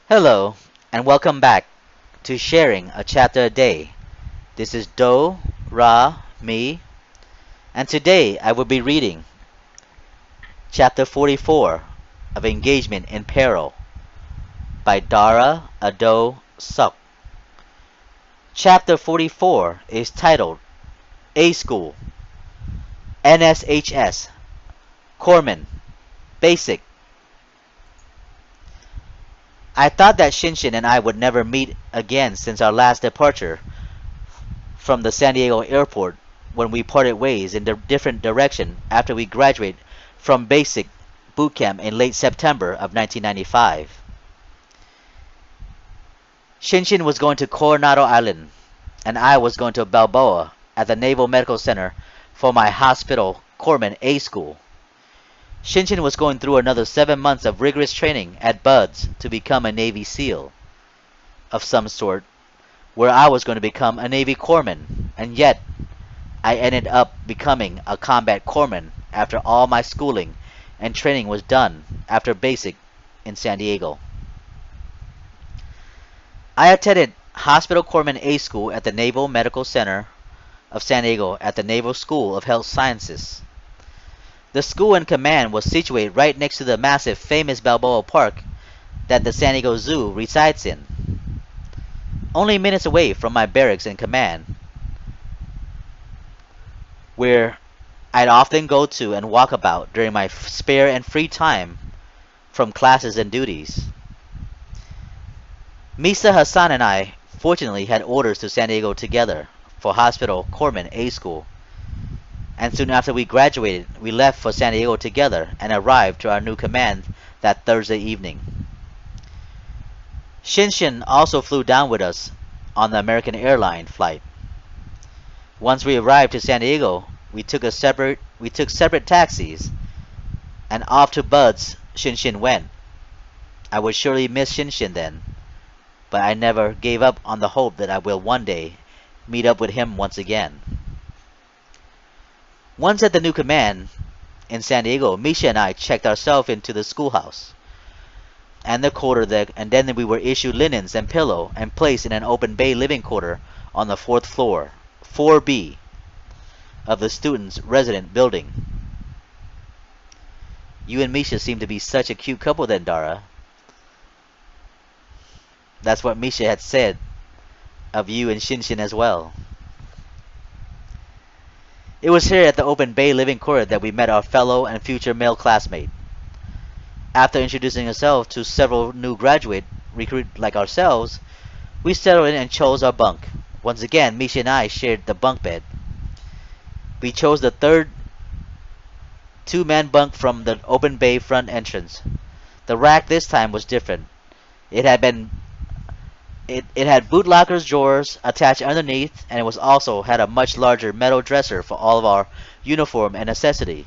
Hello, and welcome back to Sharing a Chapter a Day. This is Do, Ra, me, and today I will be reading Chapter 44 of Engagement in Peril by Dara, Odoe, Suk. Chapter 44 is titled A School, Nshs, Corpsman, Basic. I thought that Shinshin and I would never meet again since our last departure from the San Diego airport when we parted ways in a different direction after we graduated from basic boot camp in late September of 1995. Shinshin was going to Coronado Island, and I was going to Balboa at the Naval Medical Center for my hospital corpsman A school. Shinshin was going through another 7 months of rigorous training at Buds to become a Navy SEAL of some sort, where I was going to become a Navy corpsman, and yet I ended up becoming a combat corpsman after all my schooling and training was done after basic in San Diego. I attended Hospital Corpsman A School at the Naval Medical Center of San Diego at the Naval School of Health Sciences. The school and command was situated right next to the massive famous Balboa Park that the San Diego Zoo resides in, only minutes away from my barracks and command, where I'd often go to and walk about during my spare and free time from classes and duties. Misa Hassan and I fortunately had orders to San Diego together for Hospital Corpsman A School, and soon after we graduated, we left for San Diego together and arrived to our new command that Thursday evening. Shinshin also flew down with us on the American Airlines flight. Once we arrived to San Diego, we took separate taxis, and off to Bud's Shinshin went. I would surely miss Shinshin then, but I never gave up on the hope that I will one day meet up with him once again. Once at the new command in San Diego, Misha and I checked ourselves into the schoolhouse and the quarter deck, and then we were issued linens and pillow and placed in an open bay living quarter on the 4th floor, 4B, of the students' resident building. You and Misha seem to be such a cute couple then, Dara. That's what Misha had said of you and Shinshin as well. It was here at the open bay living quarter that we met our fellow and future male classmate. After introducing ourselves to several new graduate recruits like ourselves, we settled in and chose our bunk. Once again, Misha and I shared the bunk bed. We chose the third two-man bunk from the open bay front entrance. The rack this time was different. It had boot lockers drawers attached underneath, and it was also had a much larger metal dresser for all of our uniform and necessity.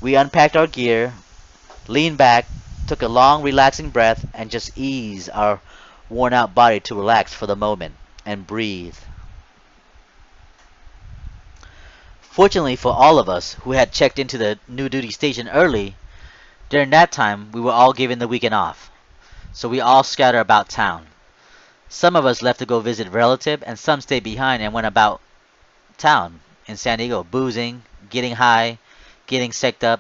We unpacked our gear, leaned back, took a long relaxing breath, and just eased our worn out body to relax for the moment and breathe. Fortunately for all of us who had checked into the new duty station early, during that time we were all given the weekend off, so we all scattered about town. Some of us left to go visit relatives, and some stayed behind and went about town in San Diego, boozing, getting high, getting sicked up,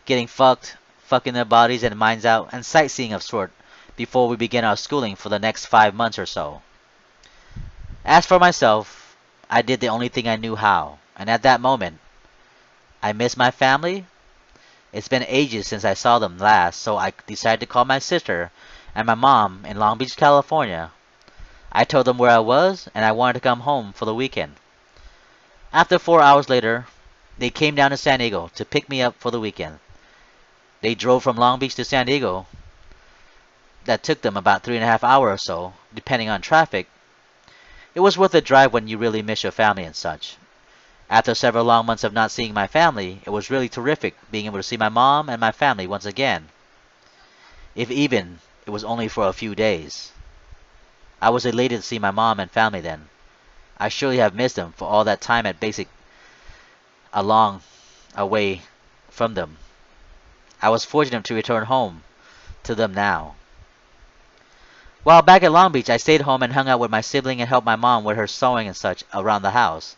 getting fucked, fucking their bodies and minds out, and sightseeing of sort before we began our schooling for the next 5 months or so. As for myself, I did the only thing I knew how, and at that moment, I missed my family. It's been ages since I saw them last, so I decided to call my sister and my mom in Long Beach, California. I told them where I was, and I wanted to come home for the weekend. After 4 hours later, they came down to San Diego to pick me up for the weekend. They drove from Long Beach to San Diego. That took them about 3.5 hours or so, depending on traffic. It was worth the drive when you really miss your family and such. After several long months of not seeing my family, it was really terrific being able to see my mom and my family once again, if even it was only for a few days. I was elated to see my mom and family then. I surely have missed them for all that time at basic, a long away from them. I was fortunate to return home to them now. While back at Long Beach, I stayed home and hung out with my sibling and helped my mom with her sewing and such around the house.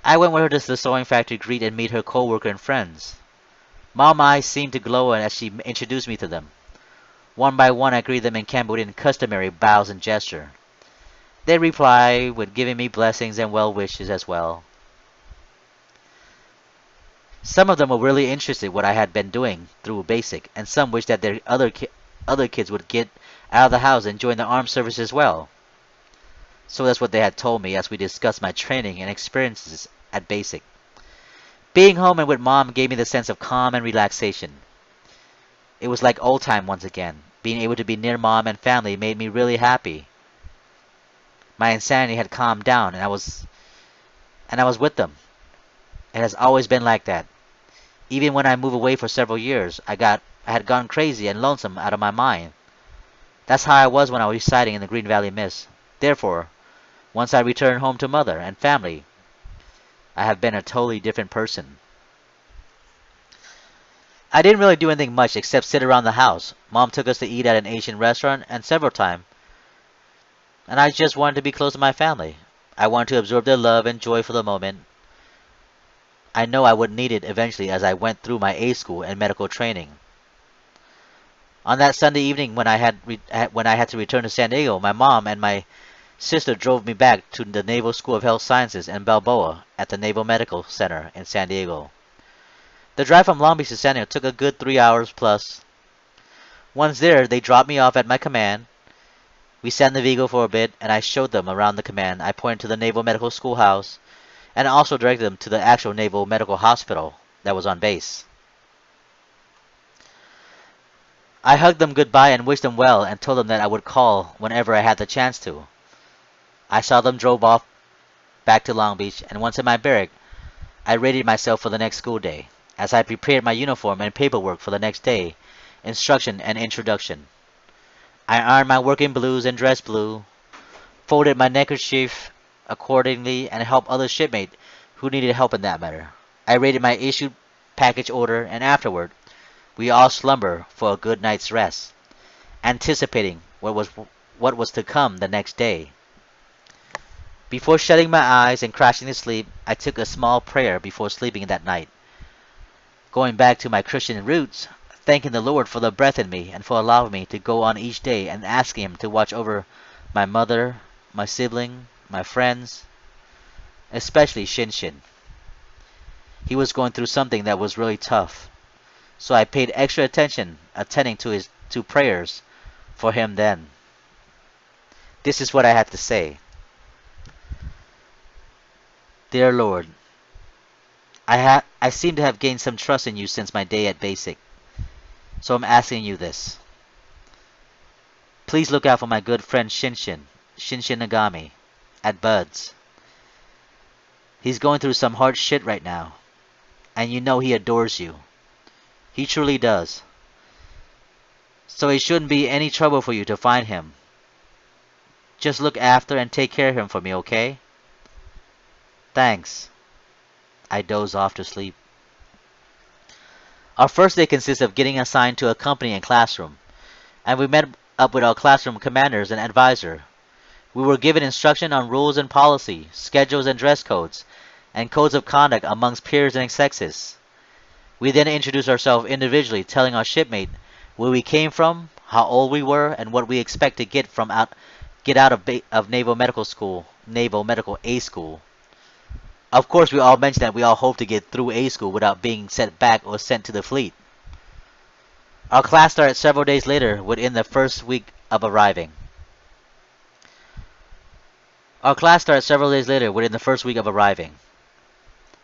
I went with her to the sewing factory to greet and meet her co-worker and friends. Mom eyes seemed to glow as she introduced me to them. One by one, I greeted them in Cambodian customary bows and gesture. They replied with giving me blessings and well wishes as well. Some of them were really interested in what I had been doing through basic, and some wished that their other kids would get out of the house and join the armed service as well. So that's what they had told me as we discussed my training and experiences at basic. Being home and with mom gave me the sense of calm and relaxation. It was like old time once again. Being able to be near mom and family made me really happy. My insanity had calmed down and I was with them. It has always been like that. Even when I moved away for several years, I had gone crazy and lonesome out of my mind. That's how I was when I was residing in the Green Valley Mist. Therefore, once I returned home to mother and family, I have been a totally different person. I didn't really do anything much except sit around the house. Mom took us to eat at an Asian restaurant and several times, and I just wanted to be close to my family. I wanted to absorb their love and joy for the moment. I know I would need it eventually as I went through my A school and medical training. On that Sunday evening when I had to return to San Diego, my mom and my sister drove me back to the Naval School of Health Sciences in Balboa at the Naval Medical Center in San Diego. The drive from Long Beach to San Diego took a good 3 hours plus. Once there, they dropped me off at my command. We sat in the vehicle for a bit, and I showed them around the command. I pointed to the Naval Medical Schoolhouse, and also directed them to the actual Naval Medical Hospital that was on base. I hugged them goodbye and wished them well and told them that I would call whenever I had the chance to. I saw them drove off back to Long Beach, and once in my barrack, I readied myself for the next school day, as I prepared my uniform and paperwork for the next day, instruction and introduction. I ironed my working blues and dress blue, folded my neckerchief accordingly, and helped other shipmates who needed help in that matter. I rated my issued package order, and afterward, we all slumber for a good night's rest, anticipating what was to come the next day. Before shutting my eyes and crashing to sleep, I took a small prayer before sleeping that night, going back to my Christian roots, thanking the Lord for the breath in me and for allowing me to go on each day and asking Him to watch over my mother, my sibling, my friends, especially Nshs. He was going through something that was really tough, so I paid extra attention, attending to his prayers for him then. This is what I had to say. Dear Lord, I seem to have gained some trust in you since my day at basic, so I'm asking you this. Please look out for my good friend Nshs Nagami, at Bud's. He's going through some hard shit right now, and you know he adores you. He truly does. So it shouldn't be any trouble for you to find him. Just look after and take care of him for me, okay? Thanks. I doze off to sleep. Our first day consists of getting assigned to a company and classroom, and we met up with our classroom commanders and advisor. We were given instruction on rules and policy, schedules and dress codes, and codes of conduct amongst peers and sexes. We then introduced ourselves individually, telling our shipmate where we came from, how old we were, and what we expect to get out of Naval Medical School, Naval Medical A School. Of course, we all mentioned that we all hope to get through A School without being sent back or sent to the fleet. Our class started several days later within the first week of arriving.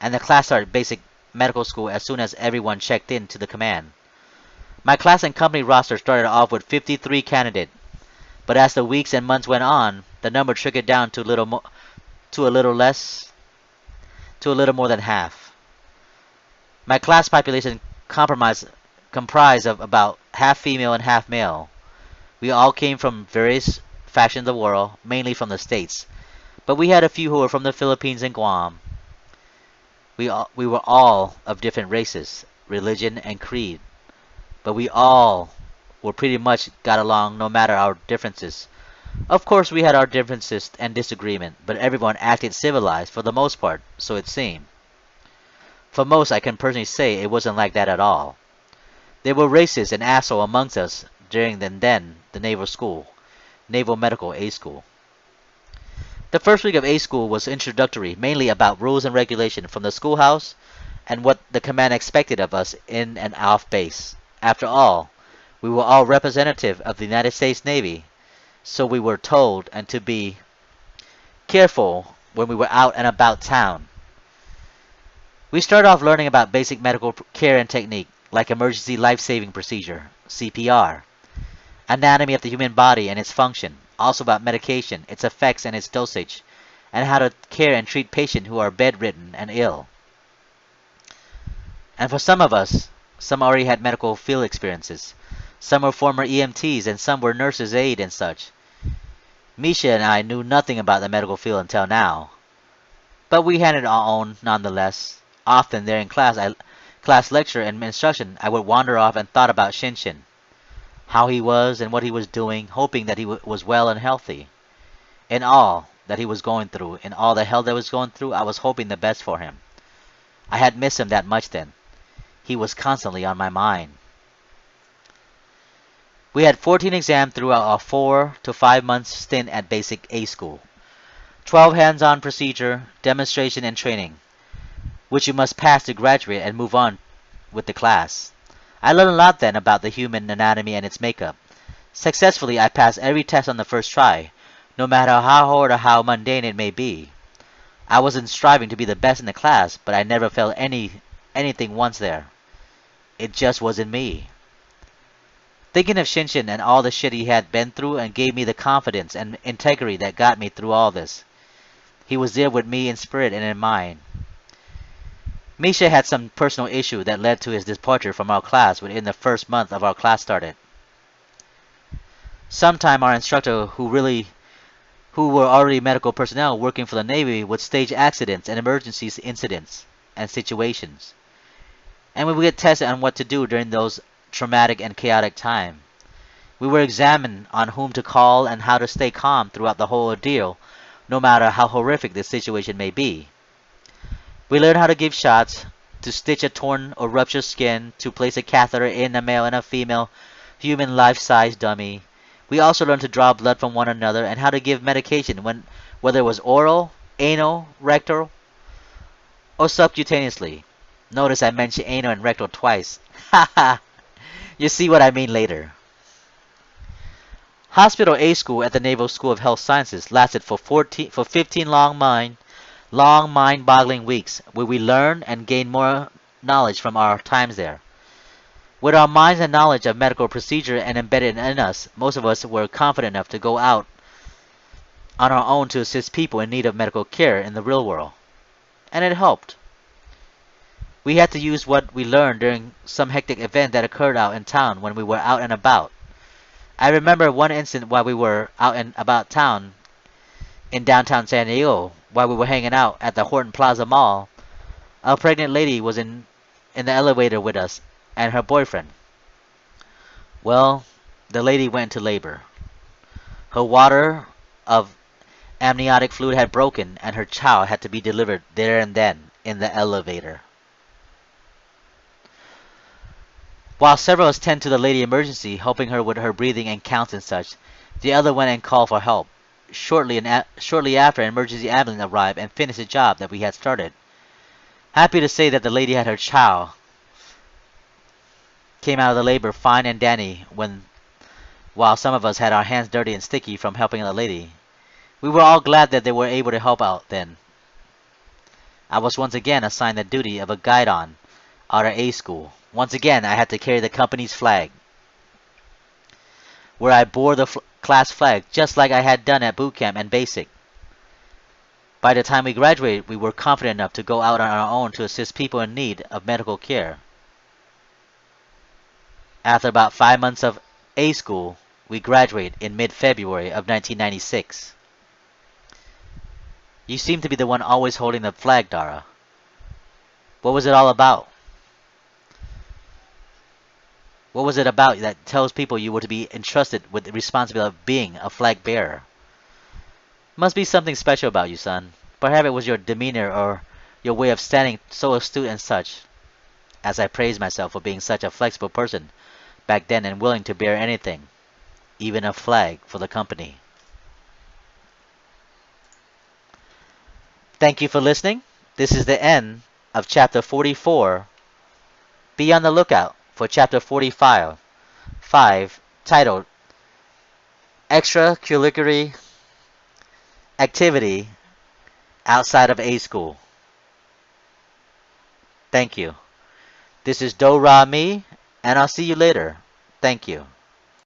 And the class started basic medical school as soon as everyone checked in to the command. My class and company roster started off with 53 candidates, but as the weeks and months went on, the number trickled down to a little more than half. My class population comprised of about half female and half male. We all came from various factions of the world, mainly from the States, but we had a few who were from the Philippines and Guam. We were all of different races, religion, and creed, but we all were pretty much got along no matter our differences. Of course, we had our differences and disagreement, but everyone acted civilized for the most part, so it seemed. For most, I can personally say it wasn't like that at all. There were racist and asshole amongst us during the naval school, Naval Medical A School. The first week of A School was introductory, mainly about rules and regulation from the schoolhouse and what the command expected of us in and off base. After all, we were all representative of the United States Navy, so we were told and to be careful when we were out and about town. We started off learning about basic medical care and technique, like emergency life-saving procedure, CPR, anatomy of the human body and its function, also about medication, its effects and its dosage, and how to care and treat patients who are bedridden and ill. And for some of us, some already had medical field experiences. Some were former EMTs and some were nurses' aide and such. Misha and I knew nothing about the medical field until now, but we had it our own nonetheless. Often there in class lecture and instruction, I would wander off and thought about Shinshin, how he was and what he was doing, hoping that he was well and healthy. In all that he was going through, in all the hell that was going through, I was hoping the best for him. I had missed him that much then. He was constantly on my mind. We had 14 exams throughout a 4 to 5 months stint at basic A school. 12 hands-on procedure, demonstration, and training, which you must pass to graduate and move on with the class. I learned a lot then about the human anatomy and its makeup. Successfully, I passed every test on the first try, no matter how hard or how mundane it may be. I wasn't striving to be the best in the class, but I never felt anything once there. It just wasn't me. Thinking of Shinshin and all the shit he had been through and gave me the confidence and integrity that got me through all this. He was there with me in spirit and in mind. Misha had some personal issue that led to his departure from our class within the first month of our class started. Sometime our instructor who were already medical personnel working for the Navy would stage accidents and emergency incidents and situations. And we would get tested on what to do during those traumatic and chaotic time. We were examined on whom to call and how to stay calm throughout the whole ordeal, no matter how horrific the situation may be. We learned how to give shots, to stitch a torn or ruptured skin, to place a catheter in a male and a female human life-size dummy. We also learned to draw blood from one another and how to give medication whether it was oral, anal, rectal, or subcutaneously. Notice I mentioned anal and rectal twice. Haha! You see what I mean later. Hospital A School at the Naval School of Health Sciences lasted for 15 long mind-boggling weeks, where we learned and gained more knowledge from our times there. With our minds and knowledge of medical procedure and embedded in us, most of us were confident enough to go out on our own to assist people in need of medical care in the real world. And it helped. We had to use what we learned during some hectic event that occurred out in town when we were out and about. I remember one incident while we were out and about town in downtown San Diego, while we were hanging out at the Horton Plaza Mall. A pregnant lady was in the elevator with us and her boyfriend. Well, the lady went into labor. Her water of amniotic fluid had broken and her child had to be delivered there and then in the elevator. While several of us tended to the lady emergency, helping her with her breathing and counts and such, the other went and called for help. Shortly after, an emergency ambulance arrived and finished the job that we had started. Happy to say that the lady had her child came out of the labor fine and dandy while some of us had our hands dirty and sticky from helping the lady. We were all glad that they were able to help out then. I was once again assigned the duty of a guide on our A school. Once again, I had to carry the company's flag, where I bore the class flag just like I had done at boot camp and basic. By the time we graduated, we were confident enough to go out on our own to assist people in need of medical care. After about 5 months of A school, we graduated in mid-February of 1996. You seem to be the one always holding the flag, Dara. What was it all about? What was it about that tells people you were to be entrusted with the responsibility of being a flag bearer? Must be something special about you, son. Perhaps it was your demeanor or your way of standing so astute and such, as I praised myself for being such a flexible person back then and willing to bear anything, even a flag, for the company. Thank you for listening. This is the end of chapter 44. Be on the lookout for chapter 45, titled Extracurricular Activity Outside of A School. Thank you. This is Do Ra Mi, and I'll see you later. Thank you.